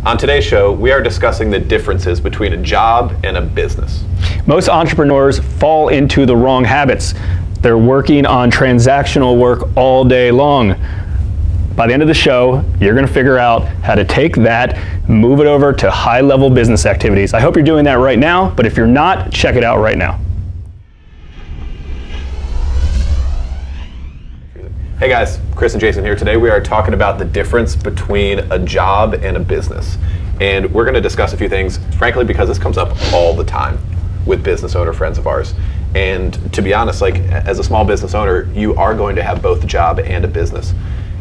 On today's show, we are discussing the differences between a job and a business. Most entrepreneurs fall into the wrong habits. They're working on transactional work all day long. By the end of the show, you're going to figure out how to take that, move it over to high-level business activities. I hope you're doing that right now, but if you're not, check it out right now. Hey guys, Chris and Jason here. Today we are talking about the difference between a job and a business. And we're going to discuss a few things, frankly, because this comes up all the time with business owner friends of ours. And to be honest, like as a small business owner, you are going to have both a job and a business.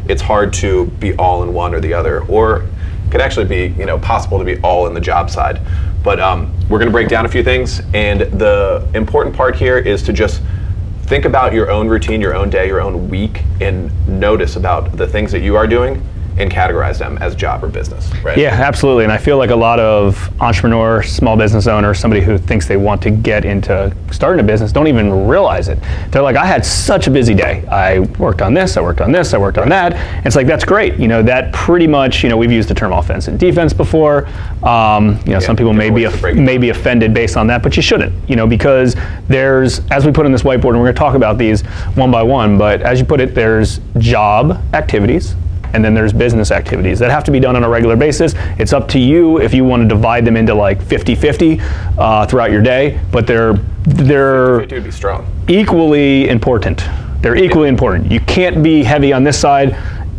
It's hard to be all in one or the other, or it could actually be, possible to be all in the job side. But we're going to break down a few things, and the important part here is to just think about your own routine, your own day, your own week, and notice about the things that you are doing and categorize them as job or business, right? Yeah, absolutely. And I feel like a lot of entrepreneurs, small business owners, somebody who thinks they want to get into starting a business don't even realize it. They're like, I had such a busy day. I worked on this, I worked on this, I worked on that. And it's like, that's great. That pretty much, we've used the term offense and defense before. Some people may be offended based on that, but you shouldn't, because there's, as we put in this whiteboard, and we're going to talk about these one by one, but as you put it, there's job activities, and then there's business activities that have to be done on a regular basis. It's up to you if you want to divide them into like 50-50 throughout your day, but they're 50 would be strong. Equally important. They're equally important. You can't be heavy on this side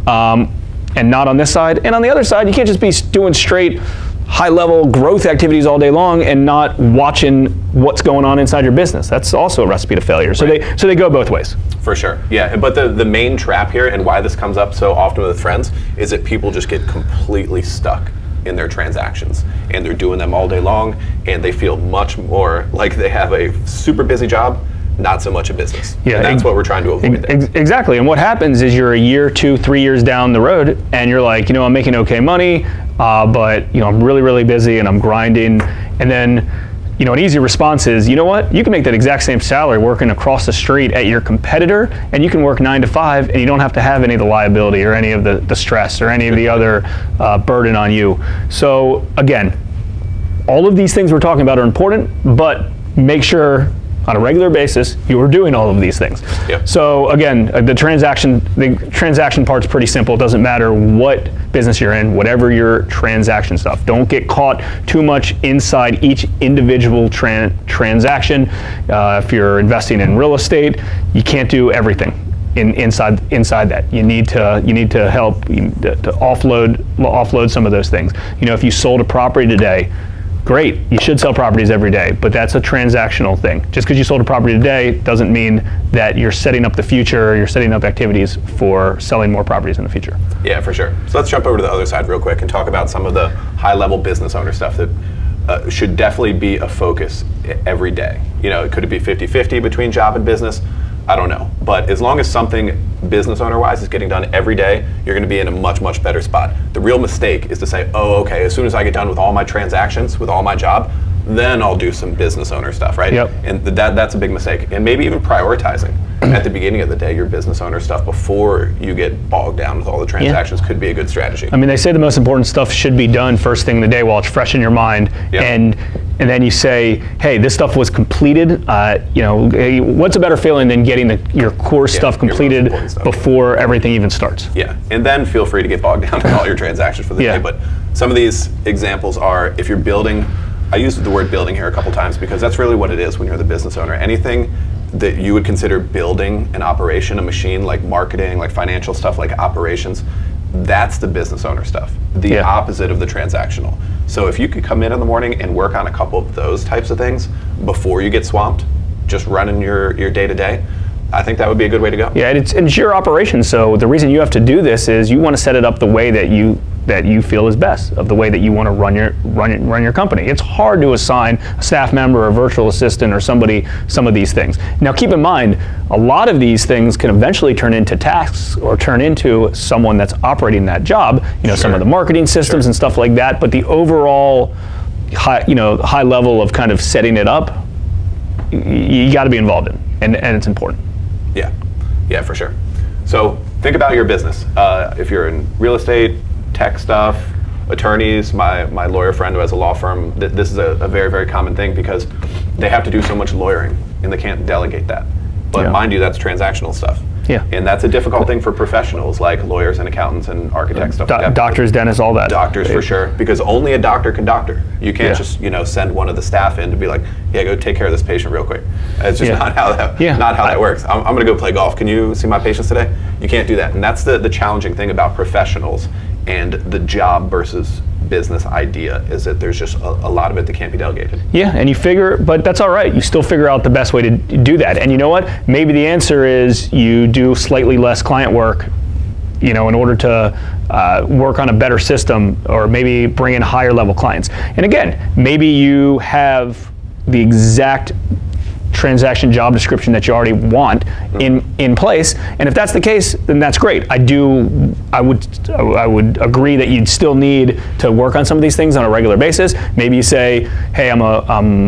and not on this side. And on the other side, you can't just be doing straight high-level growth activities all day long and not watching what's going on inside your business. That's also a recipe to failure. So they go both ways. For sure, yeah. But the main trap here, and why this comes up so often with friends, is that people just get completely stuck in their transactions, and they're doing them all day long, and they feel much more like they have a super busy job, not so much a business. Yeah, and that's what we're trying to avoid there. Exactly. And what happens is you're a year, 2, 3 years down the road, and you're like, I'm making okay money, but I'm really, really busy and I'm grinding. And then, an easy response is, you know what? You can make that exact same salary working across the street at your competitor, and you can work 9 to 5, and you don't have to have any of the liability or any of the stress or any of the other burden on you. So again, all of these things we're talking about are important, but make sure on a regular basis you are doing all of these things. Yep. So again, the transaction part's pretty simple. It doesn't matter what business you're in, whatever your transaction stuff. Don't get caught too much inside each individual transaction. If you're investing in real estate, you can't do everything inside that. You need to help to offload some of those things. If you sold a property today, great, you should sell properties every day, but that's a transactional thing. Just because you sold a property today doesn't mean that you're setting up the future, or you're setting up activities for selling more properties in the future. Yeah, for sure. So let's jump over to the other side real quick and talk about some of the high-level business owner stuff that should definitely be a focus every day. Could it be 50-50 between job and business? I don't know. But as long as something business owner-wise is getting done every day, you're going to be in a much, much better spot. The real mistake is to say, oh, okay, as soon as I get done with all my transactions, with all my job, then I'll do some business owner stuff, right? Yep. And that's a big mistake. And maybe even prioritizing at the beginning of the day your business owner stuff before you get bogged down with all the transactions could be a good strategy. I mean, they say the most important stuff should be done first thing in the day while it's fresh in your mind. Yep. And then you say, hey, this stuff was completed. What's a better feeling than getting your core stuff completed before everything even starts? Yeah, and then feel free to get bogged down in all your transactions for the day. But some of these examples are, if you're building, I used the word building here a couple times because that's really what it is when you're the business owner. Anything that you would consider building an operation, a machine, like marketing, like financial stuff, like operations, that's the business owner stuff, the opposite of the transactional. So if you could come in the morning and work on a couple of those types of things before you get swamped, just running your day-to-day, I think that would be a good way to go. Yeah, it's your operation, so the reason you have to do this is you want to set it up the way that you feel is best, of the way that you want to run your company. It's hard to assign a staff member, a virtual assistant, or somebody some of these things. Now keep in mind, a lot of these things can eventually turn into tasks or turn into someone that's operating that job, some of the marketing systems and stuff like that, but the overall high level of kind of setting it up, you got to be involved in, and it's important. Yeah, for sure. So think about your business. If you're in real estate, tech stuff, attorneys, my lawyer friend who has a law firm, this is a very, very common thing because they have to do so much lawyering and they can't delegate that. But mind you, that's transactional stuff. Yeah. And that's a difficult thing for professionals like lawyers and accountants and architects, stuff like that. Doctors, dentists, all that. Doctors for sure, because only a doctor can doctor. You can't just send one of the staff in to be like, yeah, go take care of this patient real quick. It's just not how that works. I'm going to go play golf. Can you see my patients today? You can't do that. And that's the challenging thing about professionals and the job versus business idea, is that there's just a lot of it that can't be delegated. Yeah, and you figure, but that's all right. You still figure out the best way to do that. And you know what? Maybe the answer is you do slightly less client work, in order to work on a better system, or maybe bring in higher level clients. And again, maybe you have the exact transaction job description that you already want in place, and if that's the case, then that's great. I would agree that you'd still need to work on some of these things on a regular basis. Maybe you say, hey, I'm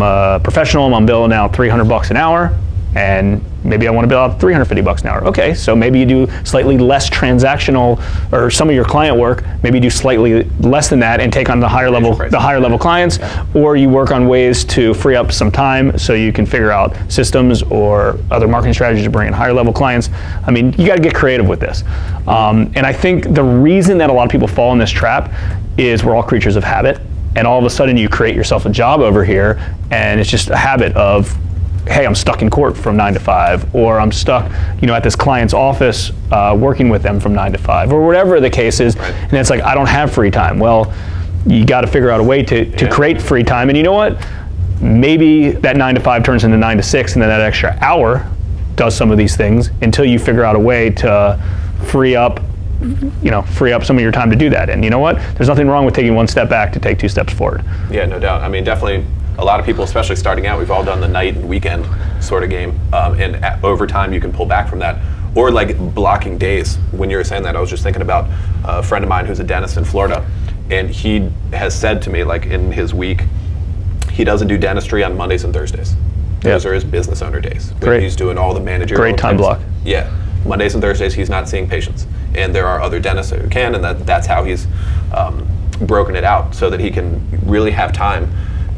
a professional, I'm billing out $300 an hour, and maybe I want to bill out $350 an hour. Okay, so maybe you do slightly less transactional, or some of your client work, maybe you do slightly less than that and take on the higher level clients, or you work on ways to free up some time so you can figure out systems or other marketing strategies to bring in higher level clients. I mean, you got to get creative with this. And I think the reason that a lot of people fall in this trap is we're all creatures of habit, and all of a sudden you create yourself a job over here, and it's just a habit of, hey, I'm stuck in court from 9 to 5, or I'm stuck, at this client's office working with them from 9 to 5, or whatever the case is. Right. And it's like, I don't have free time. Well, you got to figure out a way to create free time. And you know what? Maybe that 9 to 5 turns into 9 to 6, and then that extra hour does some of these things until you figure out a way to free up some of your time to do that. And you know what? There's nothing wrong with taking one step back to take 2 steps forward. Yeah, no doubt. I mean, definitely. A lot of people, especially starting out, we've all done the night and weekend sort of game, and over time you can pull back from that. Or like blocking days. When you were saying that, I was just thinking about a friend of mine who's a dentist in Florida, and he has said to me, like, in his week, he doesn't do dentistry on Mondays and Thursdays. Those are his business owner days. Great. He's doing all the managerial Great time block. Yeah. Mondays and Thursdays he's not seeing patients. And there are other dentists who can, and that's how he's broken it out, so that he can really have time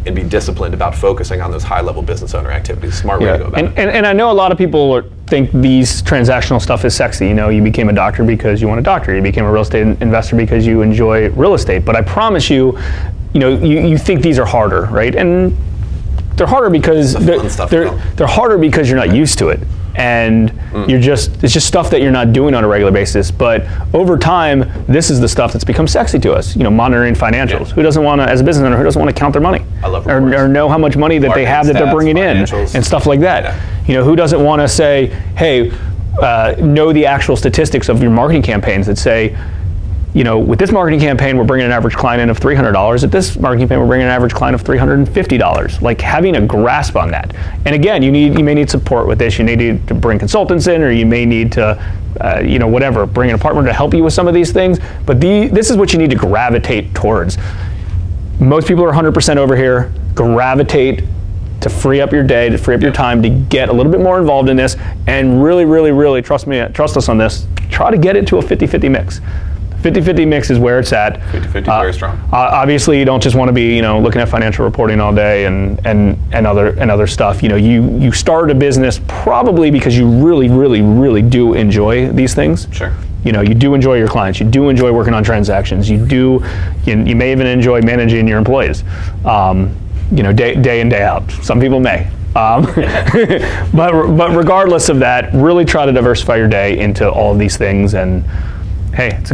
and be disciplined about focusing on those high-level business owner activities. Smart way to go about it. And I know a lot of people think these transactional stuff is sexy. You became a doctor because you want a doctor. You became a real estate investor because you enjoy real estate. But I promise you, you think these are harder, right? And they're harder because they're harder because you're not used to it. And it's just stuff that you're not doing on a regular basis. But over time, this is the stuff that's become sexy to us. Monitoring financials. Who doesn't want to, as a business owner, who doesn't want to count their money? I love or know how much money that they have that they're bringing in and stuff like that. Yeah. Who doesn't want to say, hey, know the actual statistics of your marketing campaigns that say, with this marketing campaign, we're bringing an average client in of $300. At this marketing campaign, we're bringing an average client of $350. Like, having a grasp on that. And again, you may need support with this. You need to bring consultants in, or you may need to, whatever, bring an partner to help you with some of these things. But this is what you need to gravitate towards. Most people are 100% over here. Gravitate to free up your day, to free up your time, to get a little bit more involved in this, and really, really, really trust us on this. Try to get it to a 50-50 mix. 50-50 mix is where it's at. 50-50, very strong. Obviously, you don't just want to be, looking at financial reporting all day and other stuff. You started a business probably because you really, really, really do enjoy these things. Sure. You do enjoy your clients. You do enjoy working on transactions. You may even enjoy managing your employees. Day in, day out. Some people may. But regardless of that, really try to diversify your day into all of these things, and hey, it's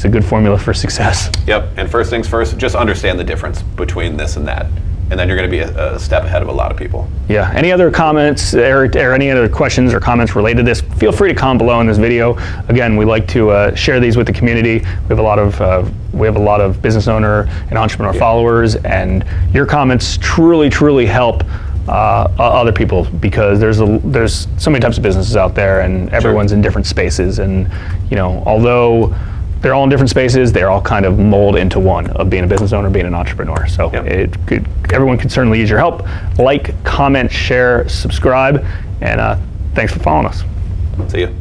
a good formula for success. Yep, and first things first, just understand the difference between this and that, and then you're going to be a step ahead of a lot of people. Yeah, any other comments or any other questions or comments related to this, feel free to comment below in this video. Again, we like to share these with the community. We have a lot of business owner and entrepreneur followers, and your comments truly, truly help other people, because there's so many types of businesses out there, and everyone's in different spaces, and although they're all in different spaces, they're all kind of mold into one of being a business owner, being an entrepreneur. So everyone could certainly use your help. Like, comment, share, subscribe, and thanks for following us. See you.